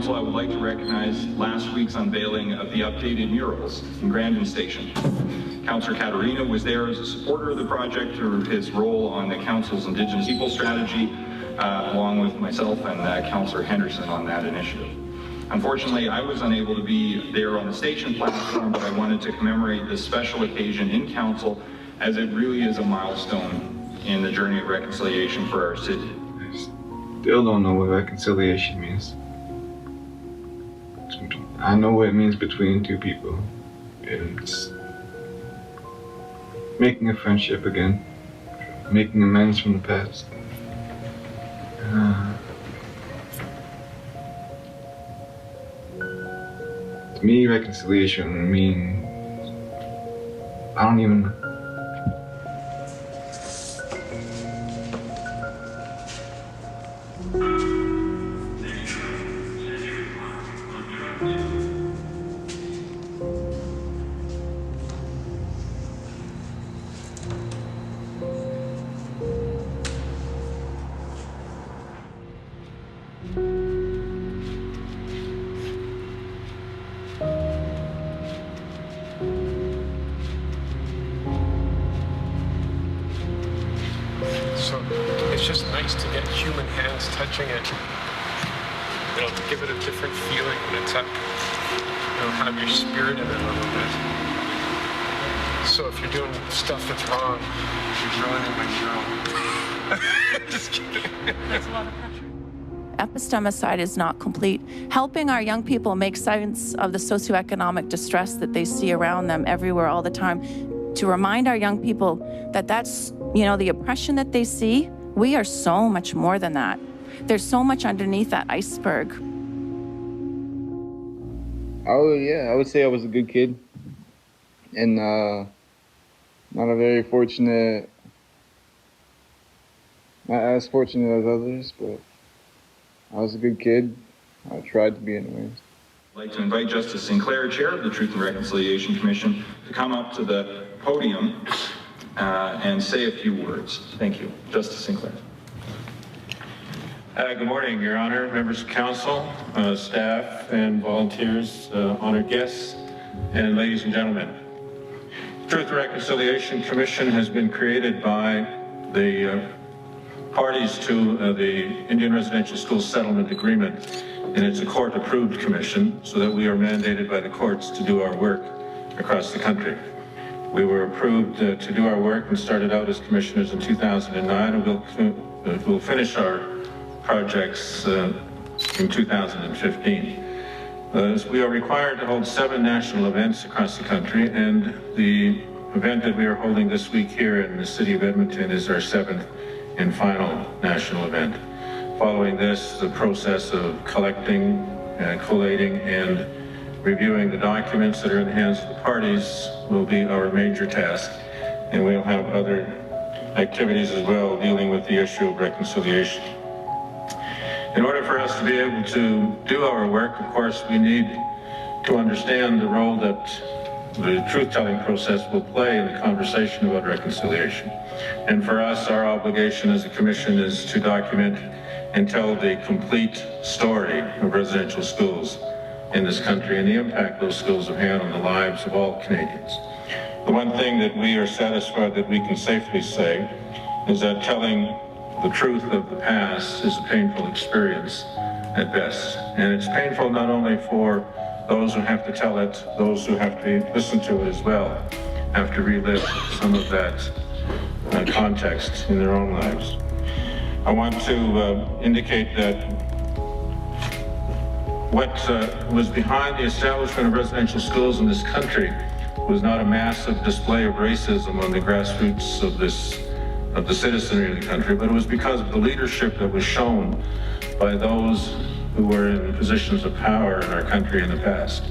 Council, I would like to recognize last week's unveiling of the updated murals in Grandin Station. Councillor Caterina was there as a supporter of the project through his role on the Council's Indigenous People Strategy, along with myself and Councillor Henderson on that initiative. Unfortunately, I was unable to be there on the station platform, but I wanted to commemorate this special occasion in Council, as it really is a milestone in the journey of reconciliation for our city. I still don't know what reconciliation means. I know what it means between two people. It's making a friendship again, making amends from the past. To me, reconciliation means I don't even know. So it's just nice to get human hands touching it. It'll give it a different feeling when it's up. It'll have your spirit in it a little bit. So if you're doing stuff that's wrong, you're ruining my mural. Just kidding. That's a lot of pressure. Epistemicide is not complete. Helping our young people make sense of the socioeconomic distress that they see around them everywhere all the time, to remind our young people that that's, the oppression that they see, we are so much more than that. There's so much underneath that iceberg. I would say I was a good kid, and not as fortunate as others, but I was a good kid. I tried to be anyways. I'd like to invite Justice Sinclair, Chair of the Truth and Reconciliation Commission, to come up to the podium and say a few words. Thank you. Justice Sinclair. Good morning, Your Honor, members of council, staff and volunteers, honored guests, and ladies and gentlemen. Truth and Reconciliation Commission has been created by the parties to the Indian Residential School Settlement Agreement, and it's a court-approved commission so that we are mandated by the courts to do our work across the country. We were approved to do our work and started out as commissioners in 2009, and we'll finish our projects in 2015. We are required to hold 7 national events across the country, and the event that we are holding this week here in the city of Edmonton is our 7th and final national event. Following this, the process of collecting, collating, and reviewing the documents that are in the hands of the parties will be our major task, and we'll have other activities as well dealing with the issue of reconciliation. In order for us to be able to do our work, of course, we need to understand the role that the truth-telling process will play in the conversation about reconciliation. And for us, our obligation as a commission is to document and tell the complete story of residential schools in this country and the impact those schools have had on the lives of all Canadians. The one thing that we are satisfied that we can safely say is that telling the truth of the past is a painful experience at best. And it's painful not only for those who have to tell it, those who have to listen to it as well, have to relive some of that context in their own lives. I want to indicate that what was behind the establishment of residential schools in this country was not a massive display of racism on the grassroots of the citizenry of the country, but it was because of the leadership that was shown by those who were in positions of power in our country in the past.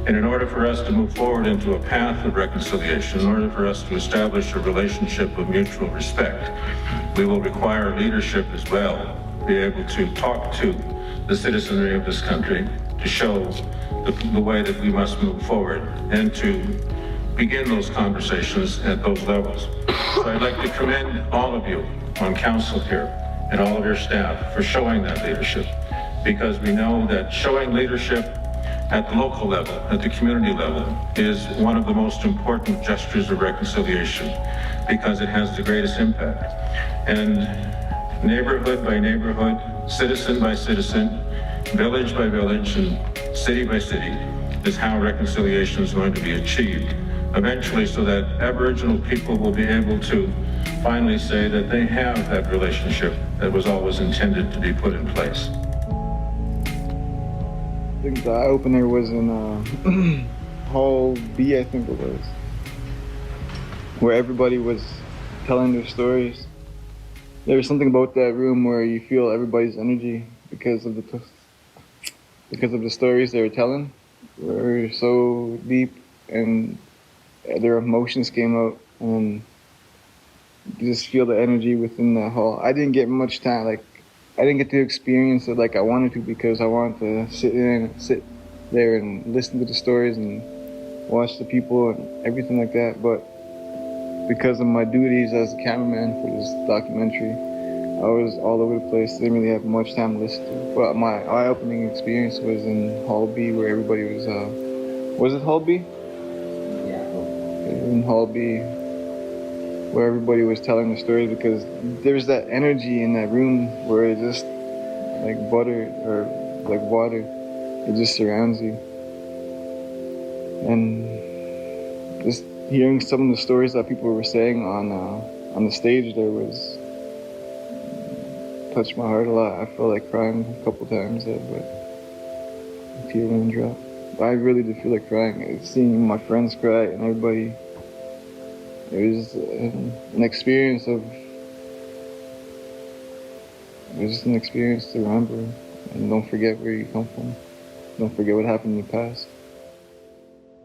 And in order for us to move forward into a path of reconciliation, in order for us to establish a relationship of mutual respect, we will require leadership as well, be able to talk to the citizenry of this country, to show the way that we must move forward, and to begin those conversations at those levels. So I'd like to commend all of you on council here and all of your staff for showing that leadership because we know that showing leadership at the local level, at the community level, is one of the most important gestures of reconciliation because it has the greatest impact. And neighborhood by neighborhood, citizen by citizen, village by village, and city by city is how reconciliation is going to be achieved eventually, so that Aboriginal people will be able to finally say that they have that relationship that was always intended to be put in place. I think the eye-opener was in Hall B, I think it was, where everybody was telling their stories. There was something about that room where you feel everybody's energy because of the stories they were telling were so deep, and their emotions came out, and you just feel the energy within the hall. I didn't get much time, I didn't get to experience it like I wanted to, because I wanted to sit there and listen to the stories and watch the people and everything like that. But because of my duties as a cameraman for this documentary, I was all over the place. Didn't really have much time to listen to. But my eye-opening experience was in Hall B, where everybody was it Hall B? In Hall B, where everybody was telling the stories, because there's that energy in that room where it just like butter or like water, it just surrounds you. And just hearing some of the stories that people were saying on the stage there was touched my heart a lot. I felt like crying a couple times there, but a tear didn't drop. I really did feel like crying. Seeing my friends cry and everybody. It was an experience to remember. And don't forget where you come from. Don't forget what happened in the past.